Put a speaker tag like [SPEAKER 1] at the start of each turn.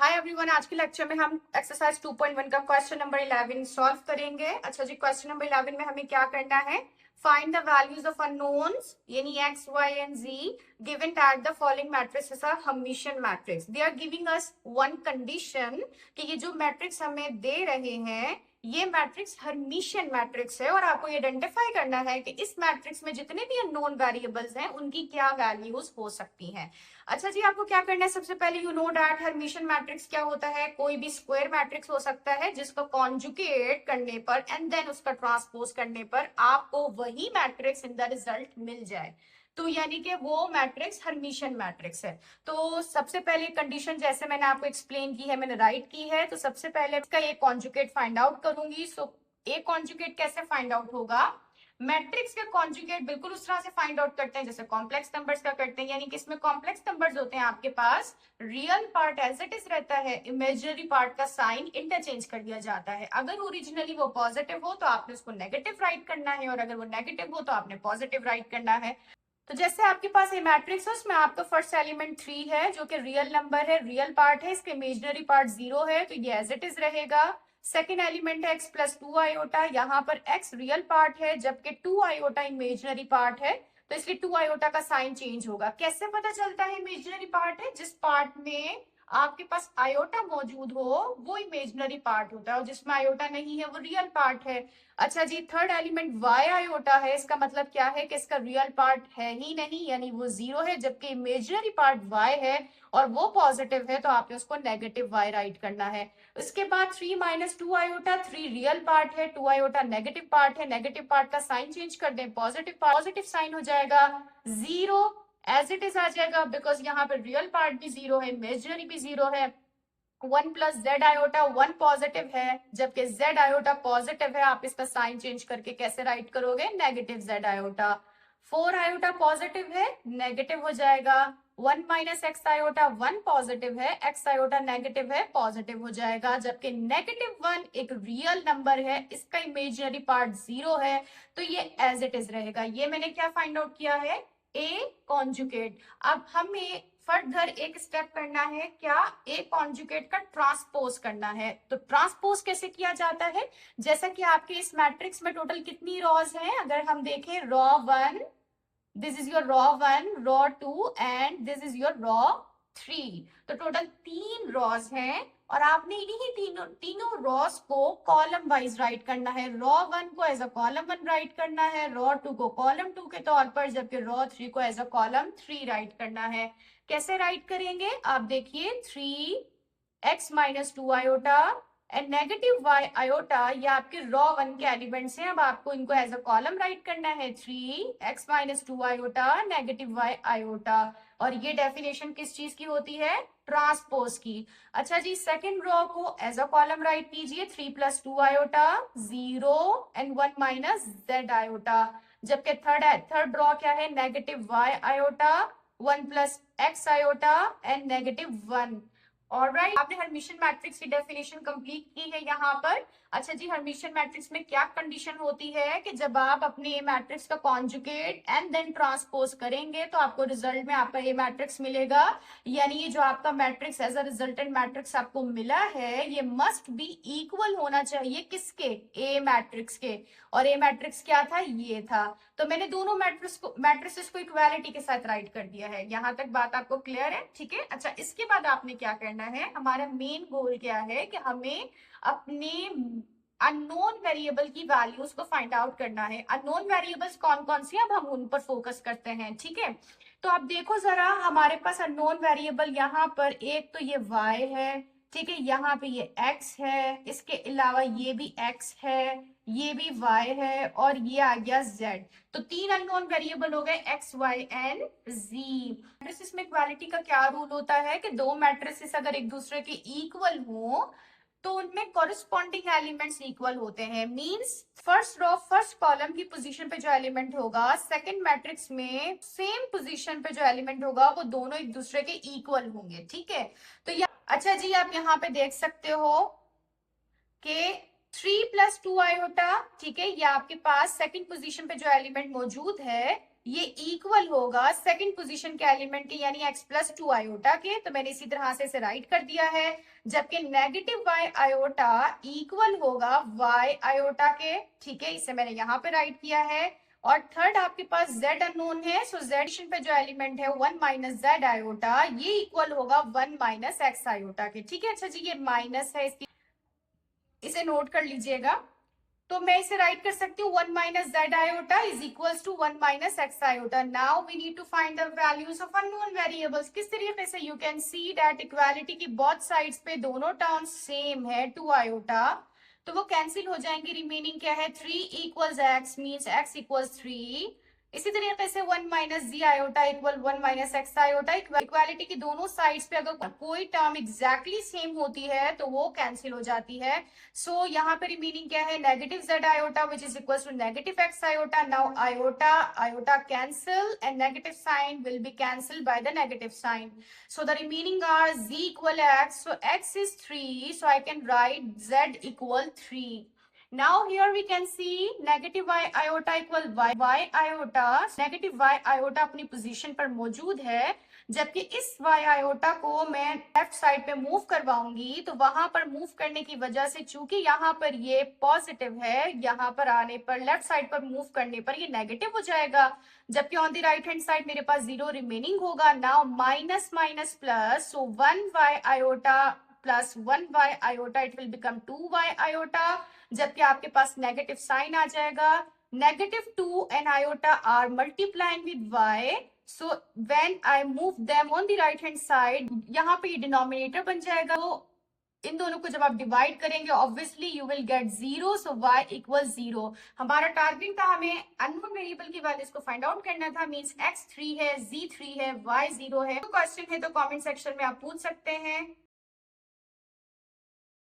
[SPEAKER 1] Hi everyone, आज के lecture में हम एक्सरसाइज 2.1 का क्वेश्चन नंबर 11 सॉल्व करेंगे। अच्छा जी, क्वेश्चन नंबर 11 में हमें क्या करना है? Find the values of unknowns यानी x, y and z given that the following matrix is a Hermitian matrix. They are giving us one condition कि ये जो मैट्रिक्स हमें दे रहे हैं ये मैट्रिक्स हर्मिशियन मैट्रिक्स है और आपको आइडेंटिफाई करना है कि इस मैट्रिक्स में जितने भी अननोन वेरिएबल्स हैं उनकी क्या वैल्यूज हो सकती हैं। अच्छा जी, आपको क्या करना है? सबसे पहले you know that Hermitian matrix क्या होता है? कोई भी स्क्वायर मैट्रिक्स हो सकता है जिसको कॉन्जुगेट करने पर एंड देन उसका ट्रांसपोज करने पर आपको वही मैट्रिक्स इन द रिजल्ट मिल जाए, तो यानी कि वो मैट्रिक्स हर्मिशियन मैट्रिक्स है। तो सबसे पहले कंडीशन जैसे मैंने आपको एक्सप्लेन की है, मैंने राइट की है, तो सबसे पहले इसका एक कॉन्जुगेट फाइंड आउट करूंगी। सो एक कॉन्जुगेट कैसे फाइंड आउट होगा? मैट्रिक्स का कॉन्जुगेट बिल्कुल उस तरह से फाइंड आउट करते हैं जैसे कॉम्प्लेक्स नंबर्स का करते हैं, यानी कि इसमें कॉम्प्लेक्स नंबर्स होते हैं आपके पास, real part as it is रहता है, इमेजिनरी पार्ट का साइन इंटरचेंज कर दिया जाता है। अगर ओरिजिनली वो पॉजिटिव हो तो आपने उसको नेगेटिव राइट करना है और अगर वो नेगेटिव हो तो आपने पॉजिटिव राइट करना है। तो जैसे आपके पास ये मैट्रिक्स है उसमें आपका फर्स्ट एलिमेंट 3 है जो कि रियल नंबर है, रियल पार्ट है, इसका इमेजिनरी पार्ट 0 है तो ये एज इट इज रहेगा। सेकेंड एलिमेंट है x प्लस 2 आयोटा, यहाँ पर x रियल पार्ट है जबकि 2 आयोटा इमेजिनरी पार्ट है, तो इसलिए 2 आयोटा का साइन चेंज होगा। कैसे पता चलता है इमेजिनरी पार्ट है? जिस पार्ट में आपके पास आयोटा मौजूद हो वो इमेजिनरी पार्ट होता है और जिसमें आयोटा नहीं है वो रियल पार्ट है। अच्छा जी, थर्ड एलिमेंट y आयोटा है, इसका मतलब क्या है कि इसका रियल पार्ट है ही नहीं यानी वो 0 है, जबकि इमेजिनरी पार्ट y है और वो पॉजिटिव है तो आपने उसको नेगेटिव y राइट करना है। उसके बाद 3 माइनस 2 आयोटा, 3 रियल पार्ट है, 2 आयोटा नेगेटिव पार्ट है, नेगेटिव पार्ट का साइन चेंज कर दें, पॉजिटिव साइन हो जाएगा, 0 एज इट इज आ जाएगा बिकॉज यहाँ पे रियल पार्ट भी 0 है, इमेजिनरी भी 0 है। 1 प्लस जेड आयोटा 1 पॉजिटिव है जबकि जेड आयोटा पॉजिटिव है, आप इसका साइन चेंज करके कैसे राइट करोगे? Negative Z iota. 4 iota positive है, नेगेटिव हो जाएगा। 1 माइनस एक्स आयोटा 1 पॉजिटिव है, एक्स आयोटा नेगेटिव है, पॉजिटिव हो जाएगा, जबकि नेगेटिव 1 एक रियल नंबर है, इसका इमेजिनरी पार्ट 0 है तो ये एज इट इज रहेगा। ये मैंने क्या फाइंड आउट किया है? ए कॉन्जुगेट। अब हमें फर्दर एक स्टेप करना है, क्या? ए कॉन्जुगेट का ट्रांसपोज करना है। तो ट्रांसपोज कैसे किया जाता है? जैसा कि आपके इस मैट्रिक्स में टोटल कितनी रॉज हैं? अगर हम देखें raw 1, this is your raw 1, raw 2 and this is your raw 3, तो टोटल 3 रॉज हैं और आपने इन्हीं तीनों रॉस को कॉलम वाइज राइट करना है। रॉ 1 को एज अ कॉलम 1 राइट करना है, रॉ 2 को कॉलम 2 के तौर पर, जबकि रॉ 3 को एज अ कॉलम 3 राइट करना है। कैसे राइट करेंगे आप देखिए, 3x minus 2 iota and negative y iota, ये आपके रॉ 1 के एलिमेंट्स हैं। अब आपको इनको एज अ कॉलम राइट करना है, 3x minus 2 iota negative y iota, और ये डेफिनेशन किस चीज की होती है? ट्रांसपोज की। अच्छा जी, सेकंड रॉ को एज अ कॉलम राइट कीजिए, 3 plus 2 iota 0 and 1 minus z iota, जबकि थर्ड रॉ क्या है? Negative y iota 1 plus x iota and negative 1। Alright, आपने हर्मिशियन मैट्रिक्स की डेफिनेशन कंप्लीट की है यहाँ पर। अच्छा जी, हर्मिशियन मैट्रिक्स में क्या कंडीशन होती है कि जब आप अपने मैट्रिक्स का कॉन्जुगेट एंड देन ट्रांसपोज करेंगे तो आपको रिजल्ट में आपका ये मैट्रिक्स मिलेगा, यानी ये जो आपका matrix as a resultant matrix आपको मिला है ये मस्ट बी इक्वल होना चाहिए किसके? ए मैट्रिक्स के। और ए मैट्रिक्स क्या था? ये था। तो मैंने दोनों मैट्रिक्स को इक्वालिटी के साथ राइट कर दिया है। यहां तक बात आपको क्लियर है? ठीक है। अच्छा, इसके बाद आपने क्या करना है? हमारा मेन गोल क्या है कि हमें अपने अननोन वेरिएबल की वैल्यूज को फाइंड आउट करना है। अननोन वेरिएबल्स कौन कौन सी? अब हम उन पर फोकस करते हैं। ठीक है, तो आप देखो जरा, हमारे पास अननोन वेरिएबल यहाँ पर एक तो ये y है, ठीक है, यहाँ पे ये x है, इसके अलावा ये भी x है, ये भी y है और ये आ गया z। तो 3 अननोन वेरिएबल हो गए x, y and z। Matrices में इक्वालिटी का क्या रूल होता है कि दो मैट्रिसेस अगर एक दूसरे के इक्वल हो तो उनमें कॉरेस्पॉन्डिंग एलिमेंट्स इक्वल होते हैं। Means first row first column की पोजीशन पे जो एलिमेंट होगा सेकंड मैट्रिक्स में सेम पोजीशन पे जो एलिमेंट होगा वो दोनों एक दूसरे के इक्वल होंगे। ठीक है, तो अच्छा जी, आप यहाँ पे देख सकते हो कि 3 प्लस 2 आयोटा, ठीक है, ये आपके पास सेकंड पोजीशन पे जो एलिमेंट मौजूद है ये इक्वल होगा सेकंड पोजीशन के एलिमेंट के यानी x प्लस 2 आयोटा के, तो मैंने इसी तरह से इसे राइट कर दिया है। जबकि नेगेटिव y आयोटा इक्वल होगा y आयोटा के, ठीक है, इसे मैंने यहाँ पे राइट किया है। और थर्ड आपके पास z अननोन है, सो z पे जो एलिमेंट है 1 माइनस z आयोटा, ये इक्वल होगा 1 माइनस x आयोटा के, ठीक है। अच्छा जी, ये माइनस है, इसकी इसे नोट कर लीजिएगा। तो मैं इसे राइट कर सकती हूँ 1 minus Z iota is equals to 1 minus X iota. Now we need to find the values of unknown variables. किस तरीके से? You can see that equality की बोथ साइड्स पे दोनों टर्म्स सेम है 2 आयोटा, तो वो कैंसिल हो जाएंगे। रिमेनिंग क्या है? 3 equals X means X equals 3। इसी तरीके से 1 minus G iota equal 1 minus X iota. Equality की दोनों साइड्स पे अगर कोई टर्म एग्जैक्टली सेम होती है तो वो कैंसिल हो जाती है। सो यहाँ पे रिमेनिंग क्या है? Negative Z iota which is equal to negative X iota. Now iota iota cancel and negative sign will be cancel by the negative sign. So the remaining are z equal x. So x is 3. So I can write z equal 3. Now here we can see negative y iota equal y iota. Negative y iota अपनी position पर मौजूद है, जबकि इस y iota को मैं left side पे move करवाऊंगी, तो वहां पर मूव करने की वजह से चूंकि यहाँ पर ये पॉजिटिव है, यहाँ पर आने पर लेफ्ट साइड पर मूव करने पर ये नेगेटिव हो जाएगा, जबकि on the right hand side मेरे पास 0 रिमेनिंग होगा। Now minus minus plus, so 1y iota plus 1y iota, it will become 2y iota, जबकि आपके पास नेगेटिव साइन आ जाएगा। Negative 2 and iota are multiplying with y, so when I move them on the right hand side, यहाँ पे ये denominator बन जाएगा। तो इन दोनों को जब आप डिवाइड करेंगे obviously you will get 0, so y equal 0। हमारा टारगेट था हमें अननोन वेरिएबल की वैल्यूज को फाइंड आउट करना था, मींस x 3 है, z 3 है, y 0 है। तो क्वेश्चन है तो कमेंट सेक्शन में आप पूछ सकते हैं।